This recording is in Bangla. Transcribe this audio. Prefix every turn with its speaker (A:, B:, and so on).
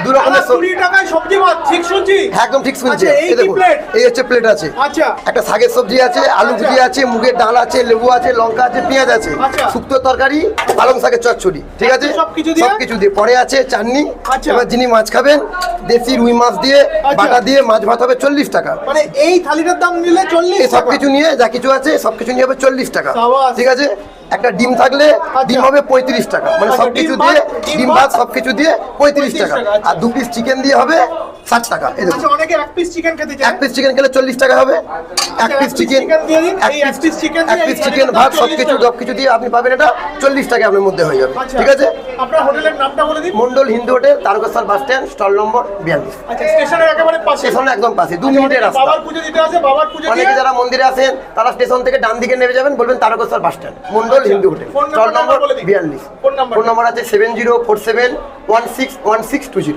A: দু রকমের
B: 20 টাকায় সবজি ভাত, ঠিক শুনছি?
A: একদম ঠিক শুনছে।
B: আচ্ছা, এই কি
A: দেখুন,
B: প্লেট?
A: এই হচ্ছে প্লেট আছে।
B: আচ্ছা,
A: একটা শাকের সবজি আছে, আলু ভুজি আছে, মুগের ডাল আছে, লেবু আছে, লঙ্কা আছে, পেঁয়াজ আছে,
B: আচ্ছা।
A: শুক্তো তরকারি, পালং শাকের চচ্চড়ি, ঠিক আছে?
B: সবকিছু দিয়ে?
A: সবকিছু দিয়ে। পরে আছে চাটনি।
B: আচ্ছা।
A: এবার যিনি মাছ খাবেন, দেশি রুই মাছ দিয়ে বাটা দিয়ে মাছ ভাত হবে 40 টাকা।
B: মানে এই থালিটার দাম নিলে 40
A: এই
B: টাকা?
A: সবকিছু নিয়ে যা কিছু আছে সবকিছু নিয়ে হবে 40 টাকা,
B: সাবাস।
A: ঠিক আছে? একটা ডিম থাকলে ডিম হবে 35 টাকা, মানে
B: আচ্ছা,
A: সবকিছু
B: ডিম
A: দিয়ে
B: ভাত, ডিম
A: ডিম
B: ভাত
A: ভাত সবকিছু দিয়ে 35 টাকা।
B: আচ্ছা।
A: আর 2 পিস চিকেন দিয়ে হবে 60 টাকা। এই দেখুন,
B: আচ্ছা, অনেকে এক পিস চিকেন খেতে চায়।
A: এক পিস চিকেন খেলে 40 টাকা হবে। এক পিস চিকেন
B: দিয়ে দিন, এই এক পিস চিকেন
A: এক পিস চিকেন ভাত সবকিছু দিয়ে আপনি পাবেন এটা 40 টাকা আপনার মধ্যে হয়ে যাবে, ঠিক আছে?
B: আপনার হোটেলের নামটা বলে দিন।
A: Mondal Hindu hotel, Tarakeswar bus stand, stall number 42।
B: আচ্ছা, স্টেশনের একেবারে পাশে।
A: স্টেশনের একদম পাশে, 2 মিনিটের রাস্তা।
B: বাবার পুজো দিতে আছে, বাবার পুজো দিয়ে
A: অনেকে যারা মন্দিরে আসেন তারা স্টেশন থেকে ডান দিকে নেমে যাবেন, বলবেন Tarakeswar bus stand, Mondal Hindu hotel,
B: phone
A: stall number
B: বলে দিন।
A: 42।
B: ফোন নাম্বার
A: ফোন নম্বর আছে 7047161620।